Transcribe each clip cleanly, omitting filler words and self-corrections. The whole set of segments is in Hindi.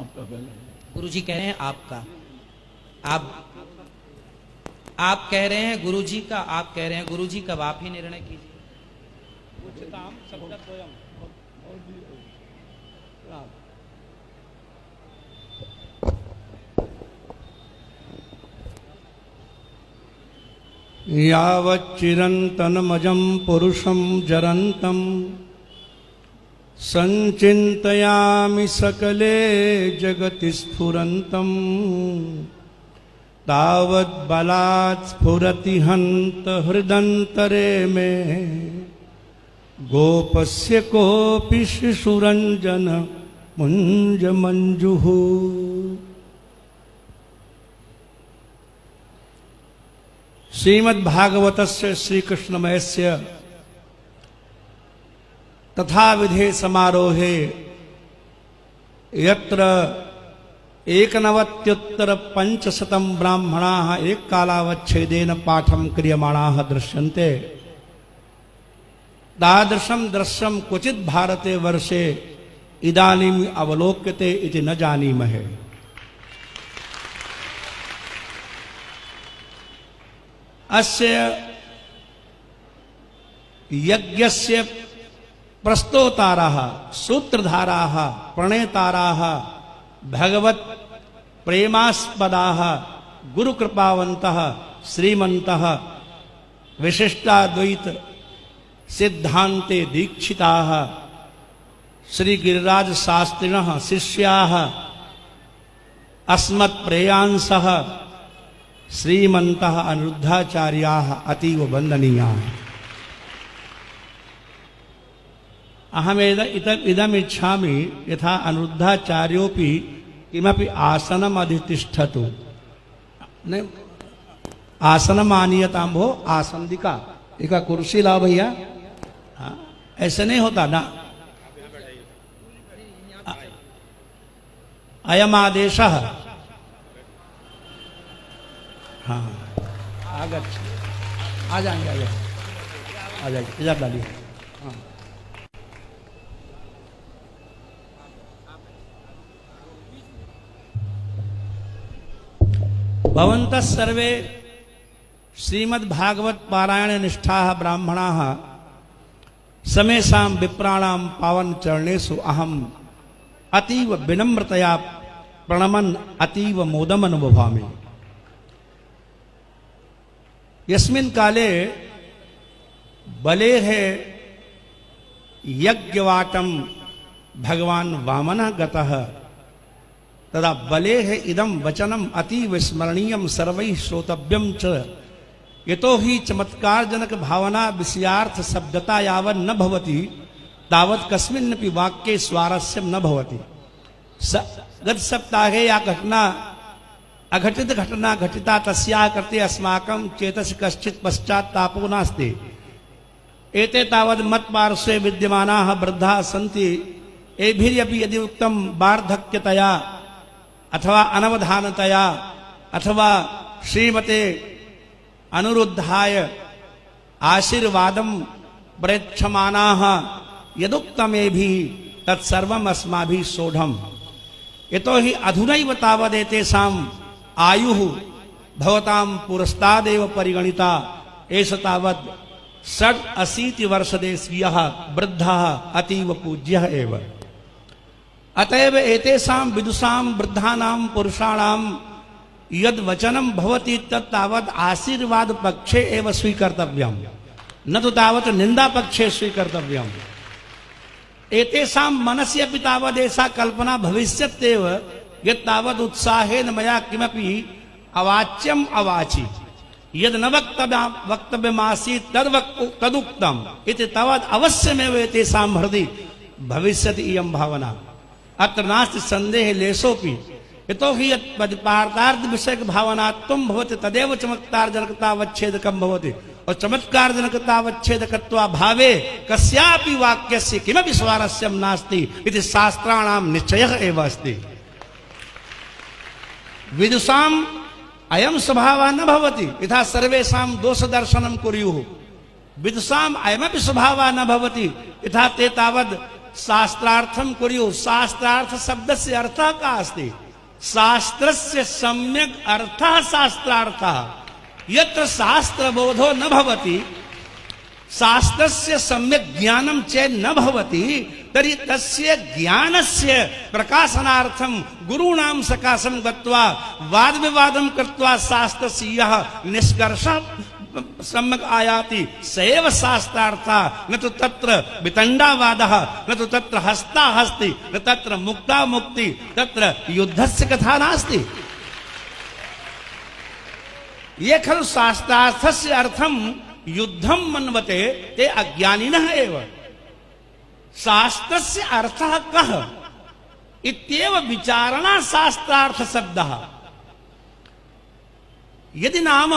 आपका पहले। गुरुजी कह रहे हैं आपका, आप कह रहे हैं गुरुजी का, आप कह रहे हैं गुरुजी कब, आप ही निर्णय कीजिए। यावच्चिरन्तनमजं पुरुषं जरन्तं संचिन्तयामि सकले जगति स्फुरन्तं तावद्बलात् स्फुरति हन्त हृदन्तरे मे गोपस्य कोऽपि शिशुरञ्जन मुञ्जमञ्जुः। श्रीमद्भागवतस्य श्रीकृष्णमयस्य तथा विधे समारोहे यत्र 91,500 ब्राह्मणाः एककालावच्छेदेन पाठं क्रियमाणाः दृश्यन्ते, तादृशं दृश्यं क्वचित् भारते वर्षे इदानीम् अवलोक्यते इति न जानीमहे। अस्य यज्ञस्य प्रस्तोताराः सूत्रधाराः प्रणेताराः भगवत् प्रेमास्पदाः गुरुकृपावन्तः श्रीमन्तः विशिष्टाद्वैत सिद्धान्ते दीक्षिताः श्री गिरिराज शास्त्रिणः शिष्याः अस्मत्प्रेयांसः श्रीमन्तः अनिरुद्धाचार्याः अतीव वन्दनीयाः। अहमिदमिच्छामि यथा अनिरुद्धाचार्योऽपि किमपि आसनम् अधितिष्ठतु। नहीं, आसनम् आनीयतां भो, आसन दिखा, एक कुर्सी लाओ भैया। हाँ, ऐसे नहीं होता ना। अयम आदेशः। हाँ, आगच्छ, आ जाएंगे, आ जाएंगे, इधर डालिए। हाँ, भवन्तः सर्वे श्रीमद्भागवत पारायण निष्ठाः ब्राह्मणाः समेषां विप्राणां पावन चरणेषु अहम् अतीव विनम्रतया प्रणमन् अतीव मोदम् अनुभवामि। यस्मिन् काले बले है यज्ञवाटं भगवान वामनः गतः, तदा बले है इदं वचनम् अतीव स्मरणीयं सर्वैः श्रोतव्यं च, यतो हि चमत्कारजनक भावना विषयार्थ शब्दता यावत् न भवति तावत् कस्मिन्नपि वाक्ये स्वारस्यं न भवति। गत सप्ताहे या घटना अघटित घटना घटिता तस्याः कृते अस्माकं चेतसि कश्चित् पश्चात्तापो नास्ति। एते तावत् मत्पार्श्वे विद्यमानाः वृद्धाः सन्ति, एभिरपि यदि उक्तं वार्धक्यतया अथवा अनवधानतया अथवा श्रीमते अनिरुद्धाय आशीर्वादं प्रेक्षमाणाः यदुक्तमेभिः तत्सर्वम् अस्माभिः सोढम्। यतो हि अधुनैव तावदेतेषाम् आयुः भवतां पुरस्तादेव परिगणिता, एष तावत् 86 वर्षदेशीयः वृद्धः अतीव पूज्यः एव। अतएव एतेषां विदुषां वृद्धानां पुरुषाणां यद् वचनं भवति तत् तावत् आशीर्वाद पक्षे एव स्वीकर्तव्यं, न तु तावत् निंदा पक्षे स्वीकर्तव्यम्। एतेषां मनसि अपि तावदेषा कल्पना भविष्यत्येव यत् तावत् उत्साहेन मया किमपि अवाच्यम् अवाचि, यद् न वक्तव्यमासीत् तदुक्तम् इति तावत् अवश्यमेव एतेषां हृदि भविष्यति इयं भावना। अत्र नास्ति सन्देह लेशोऽपि, यतो हि यत् पदार्थ विषयक भावनात्वं भवति तदेव चमत्कारजनकतावच्छेदकं भवति, और चमत्कारजनकतावच्छेदकत्वा भावे कस्यापि वाक्यस्य किमपि स्वारस्यं नास्ति इति शास्त्राणां निश्चयः एव अस्ति। विदुषाम् अयं स्वभावः न भवति यथा सर्वेषां दोषदर्शनं कुर्युः। विदुषाम् अयमपि स्वभावः न भवति यथा ते तावद् शास्त्रार्थम कुर्यु। शास्त्रार्थ शब्द से अर्थ का अस्ति शास्त्रस्य सम्यक् अर्थः शास्त्रार्थः। यत्र शास्त्र बोधो न भवति शास्त्रस्य सम्यक् ज्ञानं चेत् न भवति तर्हि तस्य ज्ञानस्य प्रकाशनार्थं गुरूणां सकाशं गत्वा वाद विवादं कृत्वा शास्त्रस्य यः निष्कर्षः सम्यक् आयाति स एव शास्त्रार्थः। न तु तत्र वितण्डावादः, न तु तत्र हस्ताहस्ति, न तत्र मुक्तामुक्ति, तत्र युद्धस्य कथा नास्ति। ये खलु शास्त्रार्थस्य अर्थं युद्धं मन्वते ते अज्ञानिनः एव। शास्त्रस्य अर्थः कः इत्येव विचारणा शास्त्रार्थ शब्दः। यदि नाम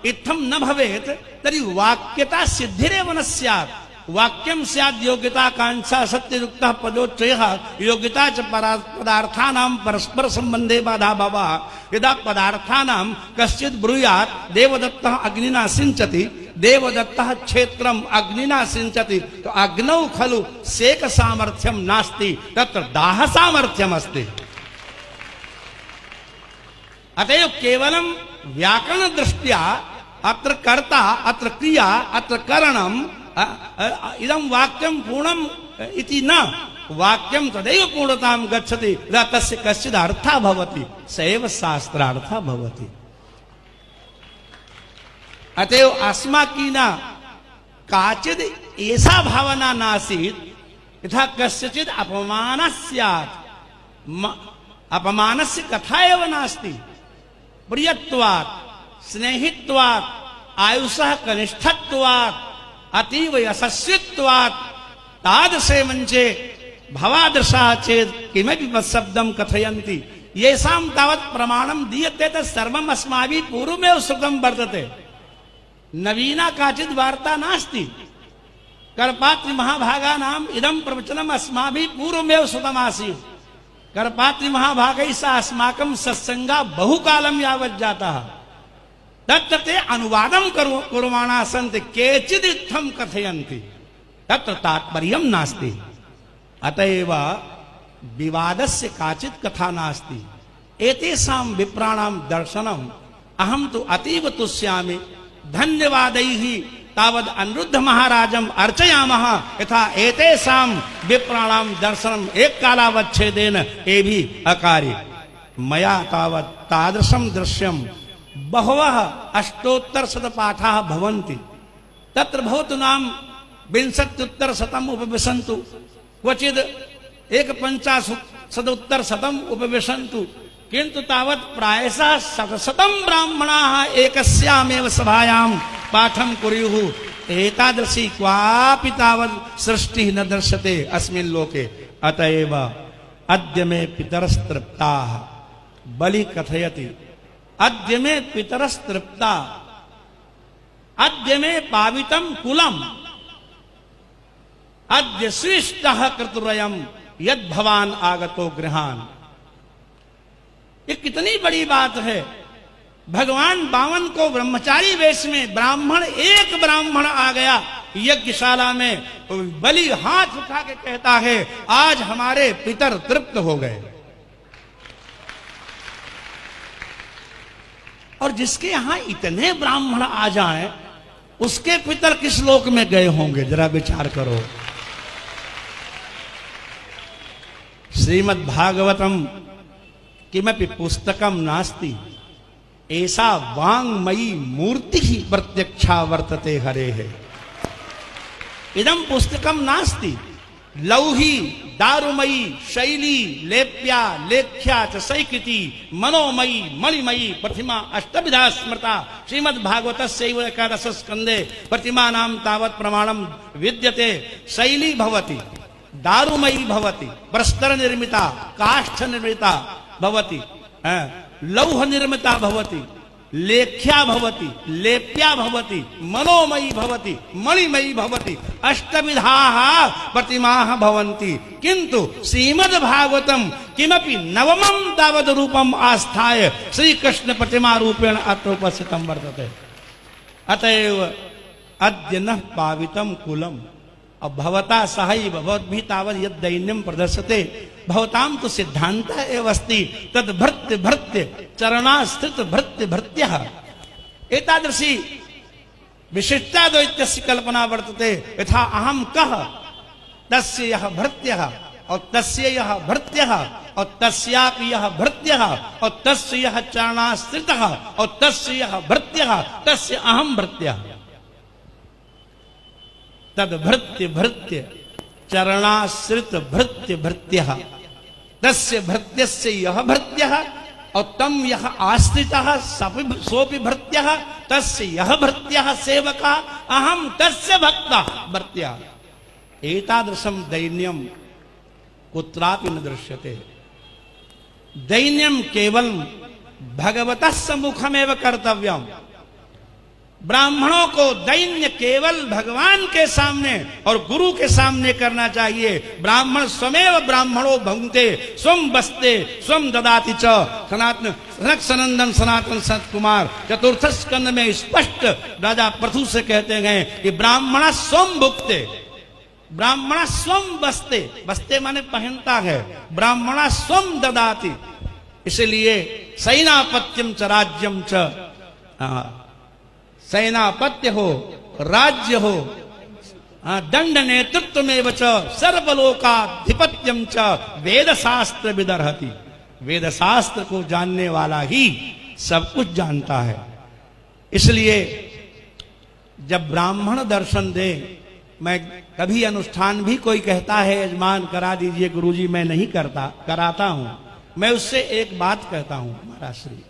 इत्थं न भवेत् तर्हि वाक्यता सिद्धिरेव न स्यात्। वाक्यं स्यात् योग्यता कांक्षा सत्ययुक्तः पदोच्चयः योग्यता च पदार्थानां परस्पर संबंधे बाधा भवः। यदा पदार्थानां कश्चित् ब्रूयात् देवदत्तः अग्निना सिञ्चति, देवदत्तः क्षेत्रम् अग्निना सिञ्चति, तो अग्नौ खलु सेक सामर्थ्यं नास्ति, तत्र दाह सामर्थ्यम् अस्ति। अतएव केवलं व्याकरण दृष्ट्या अत्र कर्ता अत्र क्रिया अत्र करणम् इदं वाक्यं पूर्णम् इति न। वाक्यं तदैव पूर्णतां गच्छति यदा तस्य कश्चित् अर्थः भवति, स एव शास्त्रार्थः भवति। अतएव अस्माकीना काचित् एषा भावना नासीत् यथा कस्यचित् अपमानः स्यात्। अपमानस्य कथा एव नास्ति। प्रियत्वात्, स्नेहित्वात्, आयुषः कनिष्ठत्वात्, अतीव यशस्वित्वात् तादृशे मञ्चे भवादृशाः चेत् किमपि शब्दं कथयन्ति येषां तावत् प्रमाणं दीयते तत् सर्वम् अस्माभिः पूर्वमेव श्रुतं वर्तते। नवीना काचित् वार्ता नास्ति। कर्पात्रि महाभागानाम् इदं प्रवचनम् अस्माभिः पूर्वमेव श्रुतमासीत्। कर्पात्रि महाभागैः सह अस्माकं सत्सङ्गः बहुकालं यावत् जातः। तत्र ते अनुवादं कुर्वाणाः सन्ति, केचित् इत्थं कथयन्ति, तत्र तात्पर्यं नास्ति। अतएव विवादस्य काचित् कथा नास्ति। एतेषां विप्राणां दर्शनम् अहं तु अतीव तुष्यामि। धन्यवादैः तावद् अनिरुद्ध महाराजम् अर्चयामः यथा एतेषां विप्राणां दर्शनम् एककालावच्छेदेन एभिः अकार्य। मया तावत् तादृशं दृश्यं बहवः अष्टोत्तरशतपाठाः भवन्ति। तत्र भवतु नाम 20-उत्तरशतम् उपविशन्तु, क्वचिद् 150-उत्तरशतम् उपविशन्तु, किन्तु तावत् प्रायशः 100 ब्राह्मणाः एकस्यामेव सभायां पाठं कुर्युः। एतादृशी क्वापि तावत् सृष्टिः न दृश्यते अस्मिन् लोके। अतएव अद्य मे पितरस्तृप्ताः बलि कथयति, अद्य मे पितरस्तृप्ता, अद्य मे पावितं कुलम्, अद्य सृष्टः क्रतुरयम् यद् भवान् आगतो गृहान्। ये कितनी बड़ी बात है। भगवान बामन को ब्रह्मचारी वेश में ब्राह्मण, एक ब्राह्मण आ गया यज्ञशाला में, बलि हाथ उठा के कहता है आज हमारे पितर तृप्त हो गए। और जिसके यहां इतने ब्राह्मण आ जाएं, उसके पितर किस लोक में गए होंगे, जरा विचार करो। श्रीमद् भागवतम किमपि पुस्तकम नास्ति, ऐसा वाङ्मयी मूर्ति ही प्रत्यक्षा वर्तते हरे है। इदं पुस्तकम नास्ति, लौही दारुमयी शैली लेप्या लेख्या च सैकृति मनोमयी मणिमयी प्रतिमा अष्टविधा स्मृता। श्रीमद् भागवतस्यैव एकादश स्कन्धे प्रतिमानां तावत् प्रमाणं विद्यते। शैली भवति, दारुमयी भवति, प्रस्तर निर्मिता, काष्ठ निर्मिता भवति, लौह निर्मिता भवति, लेख्या भवति, लेप्या भवति, मनोमयी भवति, मणिमयी भवति, अष्टविधाः प्रतिमाः भवन्ति। किन्तु श्रीमद् भागवतं किमपि नवमं तावद् रूपम् आस्थाय श्रीकृष्ण प्रतिमा रूपेण अत्र उपस्थितं वर्तते। अतएव अद्य नः पावितं कुलम्, और भवता सहैव भवद्भिः तावत् यद् दैन्यम प्रदर्शते भवताम तो सिद्धांत एव अस्ति तद् भृत्य भृत्य चरणास्थित भृत्य भृत्यः एतादृशी विशिष्टाद्वैतस्य कल्पना वर्तते। यथा अहम कः तस्य यः भृत्यः और तस्य यः भृत्यः और तस्यापि यः भृत्यः और तस्य यः चरणास्थितः और तस्य यः भृत्यः तस्य अहम भृत्यः तद भृत्य भृत्य चरणाश्रित भृत्य भृत्यः तस्य भृत्यस्य यः भृत्यः और तम यः आश्रितः सोपि भृत्यः तस्य यः भृत्यः सेवकः अहम तस्य भक्तः भृत्यः। एतादृशं दैन्यं कुत्रापि न दृश्यते। दैन्यं केवल भगवतः सम्मुखमेव कर्तव्यम्। ब्राह्मणों को दैन्य केवल भगवान के सामने और गुरु के सामने करना चाहिए। ब्राह्मण स्वमेव ब्राह्मणो भुंक्ते स्वम बस्ते स्वम ददाति च। सनातन सनक सनंदन सनातन सत कुमार चतुर्थ स्कंद में स्पष्ट राजा पृथु से कहते हैं कि ब्राह्मण स्वम भुक्ते ब्राह्मण स्वम बस्ते बस्ते माने पहनता है ब्राह्मण स्वम ददाति। इसलिए सैनापत्यम च राज्यम च सेनापत्य हो राज्य हो दंड नेतृत्व में वच सर्वलोकाधिपत्यम च वेद शास्त्र विदर्हति। वेद शास्त्र को जानने वाला ही सब कुछ जानता है। इसलिए जब ब्राह्मण दर्शन दे, मैं कभी अनुष्ठान भी कोई कहता है यजमान करा दीजिए गुरुजी, मैं नहीं करता, कराता हूं। मैं उससे एक बात कहता हूं महाराज श्री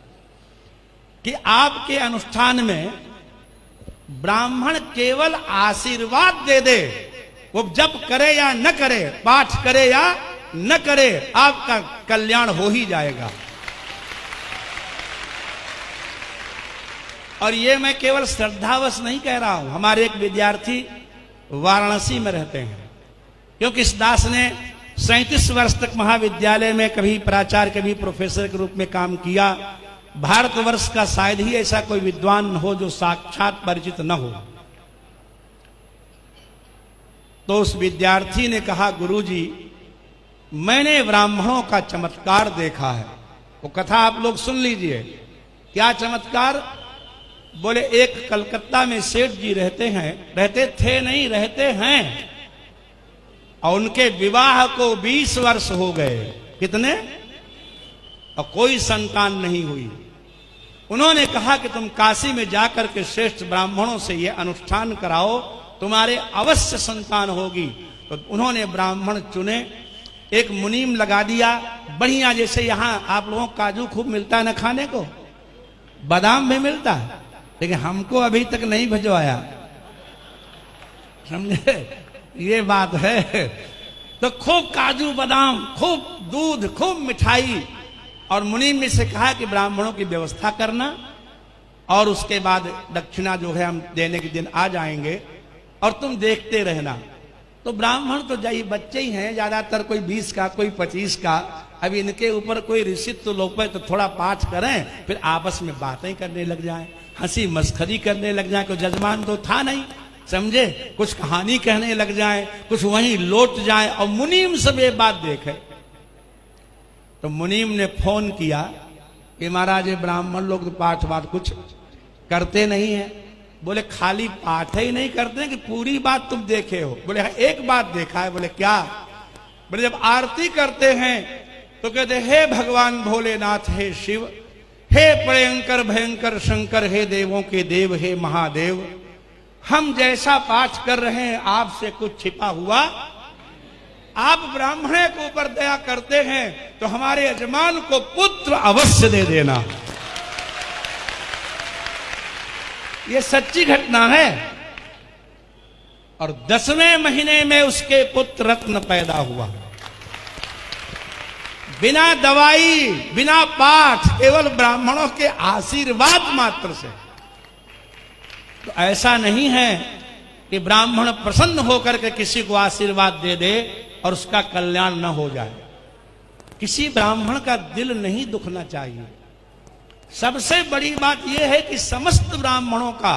कि आपके अनुष्ठान में ब्राह्मण केवल आशीर्वाद दे दे, वो जब करे या न करे, पाठ करे या न करे, आपका कल्याण हो ही जाएगा। और ये मैं केवल श्रद्धावश नहीं कह रहा हूं। हमारे एक विद्यार्थी वाराणसी में रहते हैं, क्योंकि इस दास ने 37 वर्ष तक महाविद्यालय में कभी प्राचार्य कभी प्रोफेसर के रूप में काम किया। भारतवर्ष का शायद ही ऐसा कोई विद्वान हो जो साक्षात परिचित न हो। तो उस विद्यार्थी ने कहा गुरुजी मैंने ब्राह्मणों का चमत्कार देखा है। वो कथा आप लोग सुन लीजिए। क्या चमत्कार? बोले एक कलकत्ता में सेठ जी रहते थे नहीं, रहते हैं, और उनके विवाह को 20 वर्ष हो गए। कितने? और कोई संतान नहीं हुई। उन्होंने कहा कि तुम काशी में जाकर के श्रेष्ठ ब्राह्मणों से ये अनुष्ठान कराओ, तुम्हारे अवश्य संतान होगी। तो उन्होंने ब्राह्मण चुने, एक मुनीम लगा दिया बढ़िया। जैसे यहां आप लोगों को काजू खूब मिलता है ना खाने को, बादाम भी मिलता है, लेकिन हमको अभी तक नहीं भिजवाया, समझे? ये बात है। तो खूब काजू बादाम, खूब दूध, खूब मिठाई, और मुनीम ने से कहा कि ब्राह्मणों की व्यवस्था करना, और उसके बाद दक्षिणा जो है हम देने के दिन आ जाएंगे और तुम देखते रहना। तो ब्राह्मण तो जाइए बच्चे ही हैं, ज्यादातर कोई 20 का कोई 25 का। अब इनके ऊपर कोई ऋषित्व तो लोपे तो थोड़ा पाठ करें, फिर आपस में बातें करने लग जाएं, हंसी मस्खरी करने लग जाएं। कोई जजमान तो था नहीं, समझे? कुछ कहानी कहने लग जाएं, कुछ वहीं लौट जाएं, और मुनीम सब ये बात देखे। तो मुनीम ने फोन किया कि महाराज ये ब्राह्मण लोग तो पाठ वाठ कुछ करते नहीं है। बोले खाली पाठ ही नहीं करते कि पूरी बात तुम देखे हो? बोले हाँ एक बात देखा है। बोले क्या? बोले जब आरती करते हैं तो कहते हे भगवान भोलेनाथ, हे शिव, हे भयंकर भयंकर शंकर, हे देवों के देव, हे महादेव, हम जैसा पाठ कर रहे हैं आपसे कुछ छिपा हुआ, आप ब्राह्मण के ऊपर दया करते हैं तो हमारे यजमान को पुत्र अवश्य दे देना। ये सच्ची घटना है। और 10वें महीने में उसके पुत्र रत्न पैदा हुआ, बिना दवाई बिना पाठ, केवल ब्राह्मणों के आशीर्वाद मात्र से। तो ऐसा नहीं है कि ब्राह्मण प्रसन्न होकर के किसी को आशीर्वाद दे दे और उसका कल्याण न हो जाए। किसी ब्राह्मण का दिल नहीं दुखना चाहिए। सबसे बड़ी बात यह है कि समस्त ब्राह्मणों का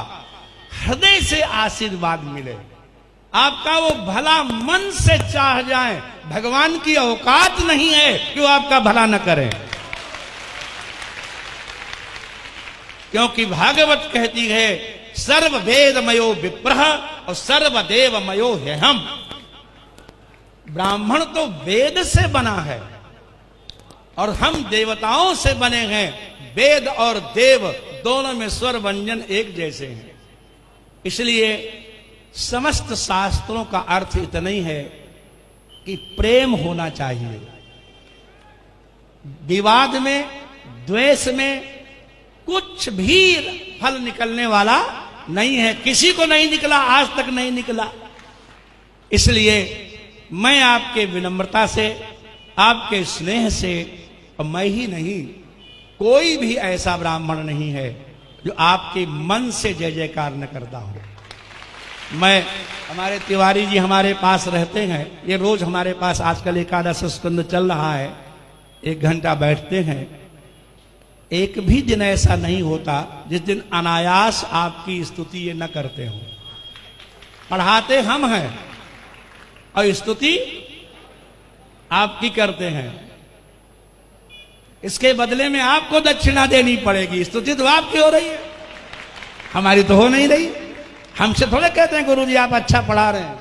हृदय से आशीर्वाद मिले। आपका वो भला मन से चाह जाए, भगवान की औकात नहीं है कि वो आपका भला न करें। क्योंकि भागवत कहती है सर्व वेदमयो विप्रह और सर्वदेवमयो है हम। ब्राह्मण तो वेद से बना है और हम देवताओं से बने हैं। वेद और देव दोनों में स्वर व्यंजन एक जैसे हैं। इसलिए समस्त शास्त्रों का अर्थ इतना ही है कि प्रेम होना चाहिए। विवाद में, द्वेष में कुछ भी फल निकलने वाला नहीं है। किसी को नहीं निकला, आज तक नहीं निकला। इसलिए मैं आपके विनम्रता से, आपके स्नेह से, और मैं ही नहीं, कोई भी ऐसा ब्राह्मण नहीं है जो आपके मन से जय जयकार न करता हो। मैं, हमारे तिवारी जी हमारे पास रहते हैं, ये रोज हमारे पास आजकल एकादश स्कंद चल रहा है, 1 घंटा बैठते हैं। एक भी दिन ऐसा नहीं होता जिस दिन अनायास आपकी स्तुति ये न करते हो। पढ़ाते हम हैं और स्तुति आपकी करते हैं। इसके बदले में आपको दक्षिणा देनी पड़ेगी। स्तुति तो आपकी हो रही है, हमारी तो हो नहीं रही। हमसे थोड़े कहते हैं गुरु जी आप अच्छा पढ़ा रहे हैं।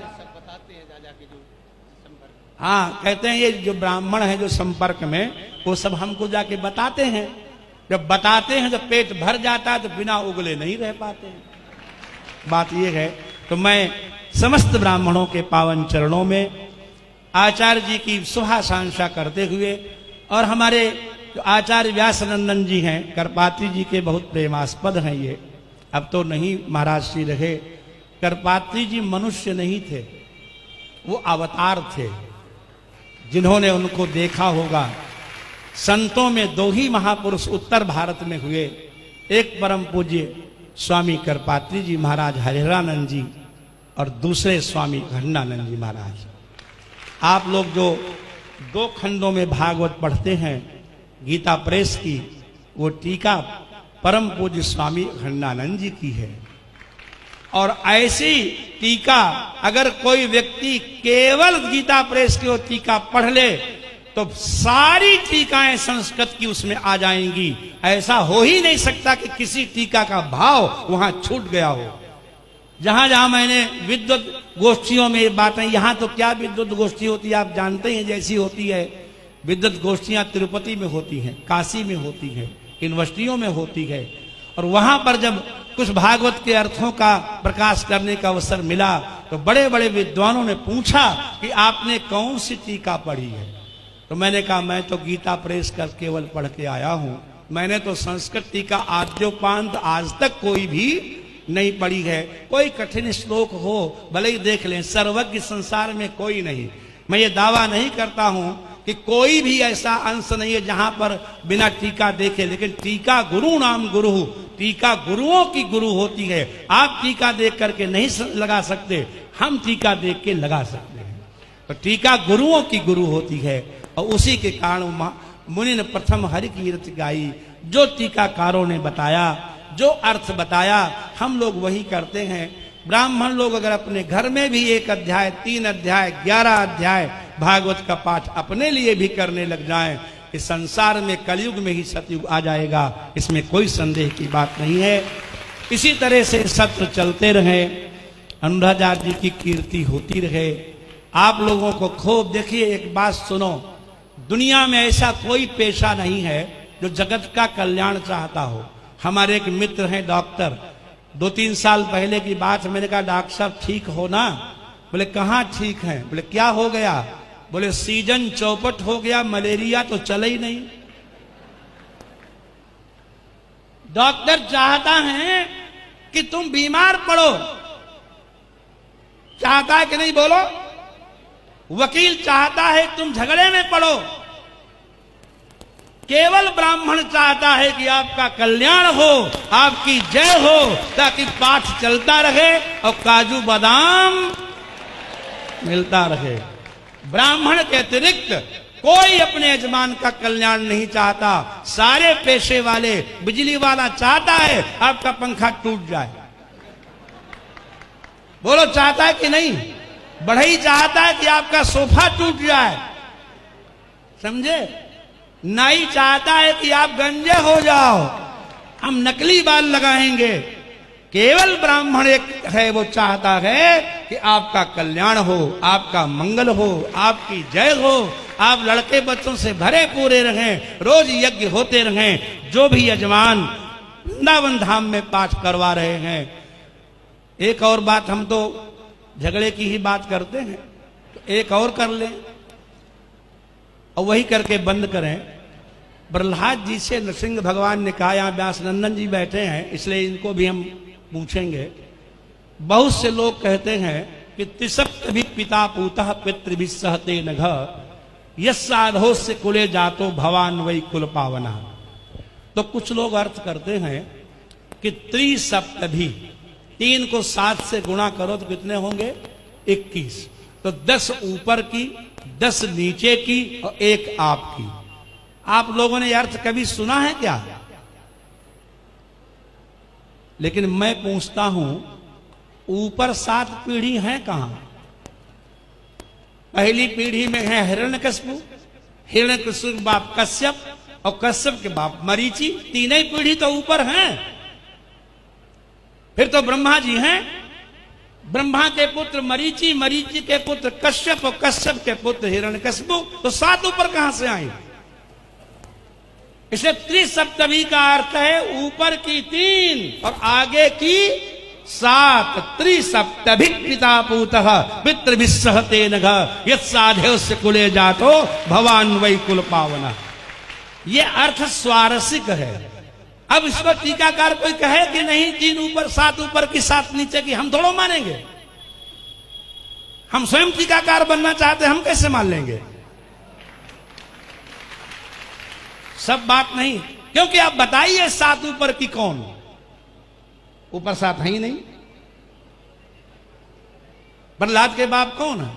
हाँ, कहते हैं ये जो ब्राह्मण है जो संपर्क में, वो सब हमको जाके बताते हैं। जब बताते हैं जब पेट भर जाता है तो बिना उगले नहीं रह पाते हैं। बात ये है। तो मैं समस्त ब्राह्मणों के पावन चरणों में आचार्य जी की शुभाशांसा करते हुए, और हमारे जो आचार्य व्यासनंदन जी हैं, करपात्री जी के बहुत प्रेमास्पद हैं ये, अब तो नहीं महाराज श्री रहे। करपात्री जी मनुष्य नहीं थे, वो अवतार थे। जिन्होंने उनको देखा होगा, संतों में 2 ही महापुरुष उत्तर भारत में हुए, एक परम पूज्य स्वामी करपात्री जी महाराज हरिहरानंद जी और दूसरे स्वामी घन्नानंद जी महाराज। आप लोग जो 2 खंडों में भागवत पढ़ते हैं गीता प्रेस की, वो टीका परम पूज्य स्वामी घन्नानंद जी की है। और ऐसी टीका अगर कोई व्यक्ति केवल गीता प्रेस की वो टीका पढ़ ले तो सारी टीकाएं संस्कृत की उसमें आ जाएंगी। ऐसा हो ही नहीं सकता कि किसी टीका का भाव वहां छूट गया हो। जहां जहां मैंने विद्वत गोष्ठियों में ये बातें, यहां तो क्या विद्वत गोष्ठी होती है आप जानते हैं जैसी होती है। विद्वत गोष्ठियां तिरुपति में होती हैं, काशी में होती हैं, यूनिवर्सिटियों में होती है। और वहां पर जब कुछ भागवत के अर्थों का प्रकाश करने का अवसर मिला तो बड़े बड़े विद्वानों ने पूछा कि आपने कौन सी टीका पढ़ी है। तो मैंने कहा मैं तो गीता प्रेस कर केवल पढ़ के आया हूं, मैंने तो संस्कृत टीका आद्योपांत आज तक कोई भी नहीं पढ़ी है। कोई कठिन श्लोक हो भले ही देख लें, सर्वज्ञ संसार में कोई नहीं। मैं ये दावा नहीं करता हूं कि कोई भी ऐसा अंश नहीं है जहां पर बिना टीका देखे, लेकिन टीका गुरु नाम गुरु, टीका गुरुओं की गुरु होती है। आप टीका देख करके नहीं लगा सकते, हम टीका देख के लगा सकते हैं। तो टीका गुरुओं की गुरु होती है और उसी के कारण मुनि ने प्रथम हरि कीर्ति गाई। जो टीकाकारों ने बताया, जो अर्थ बताया, हम लोग वही करते हैं। ब्राह्मण लोग अगर अपने घर में भी 1 अध्याय, 3 अध्याय, 11 अध्याय भागवत का पाठ अपने लिए भी करने लग जाएं, इस संसार में कलयुग में ही सतयुग आ जाएगा, इसमें कोई संदेह की बात नहीं है। इसी तरह से सत्र चलते रहे, अनुराधाचार्य जी की कीर्ति होती रहे। आप लोगों को खूब देखिए, एक बात सुनो, दुनिया में ऐसा कोई पेशा नहीं है जो जगत का कल्याण चाहता हो। हमारे एक मित्र हैं डॉक्टर, 2-3 साल पहले की बात, मैंने कहा डॉक्टर साहब ठीक हो ना? बोले कहाँ ठीक है? बोले क्या हो गया? बोले सीजन चौपट हो गया, मलेरिया तो चले ही नहीं। डॉक्टर चाहता है कि तुम बीमार पड़ो, चाहता है कि नहीं बोलो? वकील चाहता है तुम झगड़े में पड़ो। केवल ब्राह्मण चाहता है कि आपका कल्याण हो, आपकी जय हो, ताकि पाठ चलता रहे और काजू बादाम मिलता रहे। ब्राह्मण के अतिरिक्त कोई अपने यजमान का कल्याण नहीं चाहता। सारे पेशे वाले, बिजली वाला चाहता है आपका पंखा टूट जाए। बोलो चाहता है कि नहीं? बढ़ई चाहता है कि आपका सोफा टूट जाए, समझे? नाई चाहता है कि आप गंजे हो जाओ, हम नकली बाल लगाएंगे। केवल ब्राह्मण एक है, वो चाहता है कि आपका कल्याण हो, आपका मंगल हो, आपकी जय हो, आप लड़के बच्चों से भरे पूरे रहें, रोज यज्ञ होते रहें। जो भी यजमान वृंदावन धाम में पाठ करवा रहे हैं, एक और बात, हम तो झगड़े की ही बात करते हैं, तो एक और कर लें और वही करके बंद करें। प्रहलाद जी से नृसिंह भगवान ने कहा, यहाँ व्यास नंदन जी बैठे हैं इसलिए इनको भी हम पूछेंगे। बहुत से लोग कहते हैं कि त्रिसप्त भी पिता पूता पितृभि सहते नघ यस साधो से कुले जातो भवान वही कुल पावना। तो कुछ लोग अर्थ करते हैं कि त्रिसप्तभी, 3 को 7 से गुणा करो तो कितने होंगे? 21। तो 10 ऊपर की, 10 नीचे की और 1 आपकी। आप लोगों ने अर्थ कभी सुना है क्या? लेकिन मैं पूछता हूं, ऊपर 7 पीढ़ी हैं कहां? पहली पीढ़ी में है हिरण्यकश्यप, हिरण्यकश्यप के बाप कश्यप और कश्यप के बाप मरीचि। 3 ही पीढ़ी तो ऊपर हैं। फिर तो ब्रह्मा जी हैं, ब्रह्मा के पुत्र मरीचि, मरीचि के पुत्र कश्यप और कश्यप के पुत्र हिरण्यकश्यप। तो 7 ऊपर कहां से आए? इसलिए त्रिसप्तमी का अर्थ है ऊपर की 3 और आगे की 7। त्रिसप्तभि पिता पूतः पितृभिस्सहते नघ यत्साधेव से कुले जातो भवान वै कुल पावना। ये अर्थ स्वारसिक है। अब इस पर टीकाकार कोई कहे कि नहीं 3 ऊपर 7 ऊपर की 7 नीचे की, हम थोड़ा मानेंगे। हम स्वयं टीकाकार बनना चाहते हैं, हम कैसे मान लेंगे? सब बात नहीं, क्योंकि आप बताइए 7 ऊपर की कौन? ऊपर 7 है ही नहीं। प्रहलाद के बाप कौन है?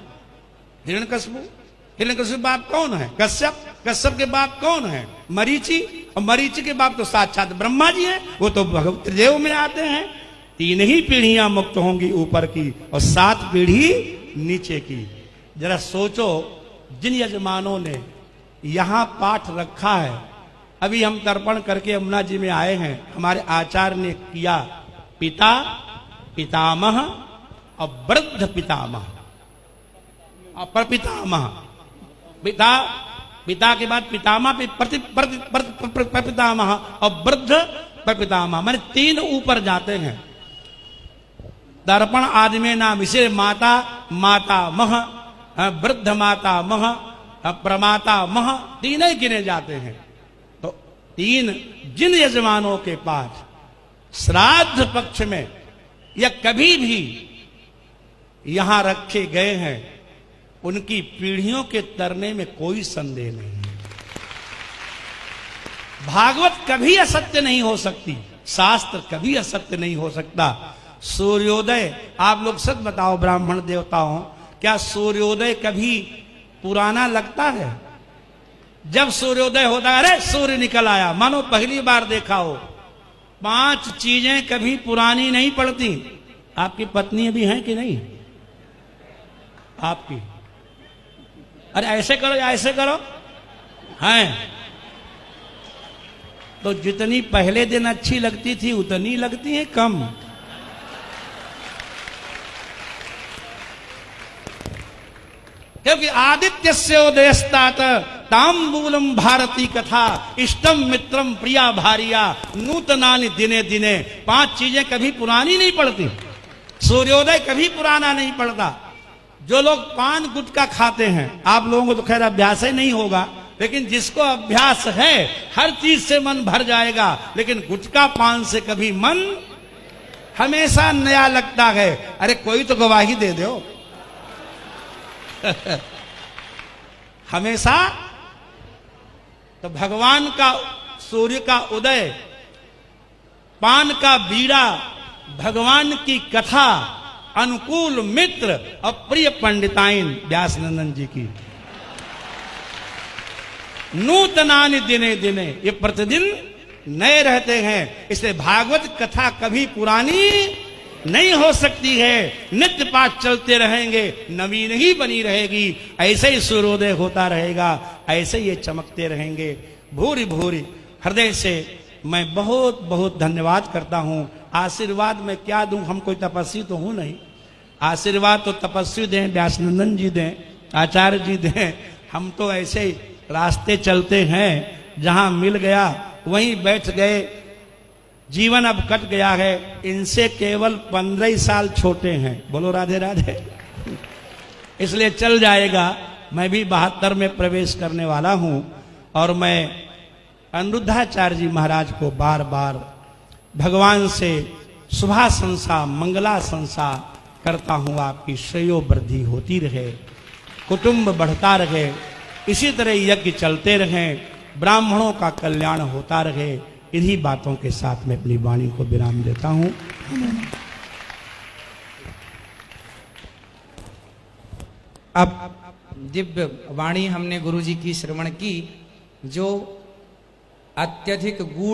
हिरण्यकश्यप। हिरण्यकश्यप बाप कौन है? कश्यप। कश्यप के बाप कौन है? मरीचि। और मरीचि के बाप तो साक्षात ब्रह्मा जी हैं, वो तो भगवत देव में आते हैं। 3 ही पीढ़ियां मुक्त होंगी ऊपर की और 7 पीढ़ी नीचे की। जरा सोचो, जिन यजमानों ने यहां पाठ रखा है, अभी हम तर्पण करके यमुना जी में आए हैं, हमारे आचार्य ने किया पिता, पितामह और वृद्ध पितामह और प्रपितामह। पिता, पिता के बाद पितामह, प्रपितामह और वृद्ध प्रपितामह, माने 3 ऊपर जाते हैं। तर्पण आदि में नाम इसे माता, माता मह, वृद्ध माता मह, प्रमाता मह, 3 ही गिने जाते हैं। तो 3 जिन यजमानों के पास श्राद्ध पक्ष में या कभी भी यहां रखे गए हैं, उनकी पीढ़ियों के तरने में कोई संदेह नहीं है। भागवत कभी असत्य नहीं हो सकती, शास्त्र कभी असत्य नहीं हो सकता। सूर्योदय, आप लोग सच बताओ ब्राह्मण देवताओं, क्या सूर्योदय कभी पुराना लगता है? जब सूर्योदय होता है, अरे सूर्य निकल आया, मानो पहली बार देखा हो। 5 चीजें कभी पुरानी नहीं पड़ती। आपकी पत्नी भी हैं कि नहीं? आपकी? अरे ऐसे करो या ऐसे करो, हैं? तो जितनी पहले दिन अच्छी लगती थी उतनी लगती है कम। क्योंकि आदित्यस्य उदयस्तात तांबूलम भारती कथा इष्टम मित्रम प्रिया भारिया नूतनानि दिने दिने। 5 चीजें कभी पुरानी नहीं पड़ती। सूर्योदय कभी पुराना नहीं पड़ता। जो लोग पान गुटखा खाते हैं, आप लोगों को तो खैर अभ्यास ही नहीं होगा, लेकिन जिसको अभ्यास है हर चीज से मन भर जाएगा, लेकिन गुटखा पान से कभी मन हमेशा नया लगता है। अरे कोई तो गवाही दे दो। हमेशा तो भगवान का सूर्य का उदय, पान का बीड़ा, भगवान की कथा, अनुकूल मित्र और प्रिय पंडिताइन व्यास नंदन जी की। नूतनानि दिने दिने, ये प्रतिदिन नए रहते हैं। इसलिए भागवत कथा कभी पुरानी नहीं हो सकती है। नित्य पाठ चलते रहेंगे, नवीन ही बनी रहेगी, ऐसे ही सूर्योदय होता रहेगा, ऐसे ही ये चमकते रहेंगे। भूरी भूरी हृदय से मैं बहुत बहुत धन्यवाद करता हूं। आशीर्वाद में क्या दूं, हम कोई तपस्वी तो हूं नहीं। आशीर्वाद तो तपस्वी दें, व्यासनंदन जी दें, आचार्य जी दें। हम तो ऐसे ही रास्ते चलते हैं, जहां मिल गया वहीं बैठ गए। जीवन अब कट गया है, इनसे केवल 15 ही साल छोटे हैं। बोलो राधे राधे। इसलिए चल जाएगा। मैं भी 72 में प्रवेश करने वाला हूं और मैं अनिरुद्धाचार्य जी महाराज को बार बार भगवान से शुभाशंसा मंगलाशंसा करता हूं। आपकी श्रेयो वृद्धि होती रहे, कुटुंब बढ़ता रहे, इसी तरह यज्ञ चलते रहे, ब्राह्मणों का कल्याण होता रहे। इन्हीं बातों के साथ मैं अपनी वाणी को विराम देता हूं। अब दिव्य वाणी हमने गुरु जी की श्रवण की, जो अत्यधिक गूढ़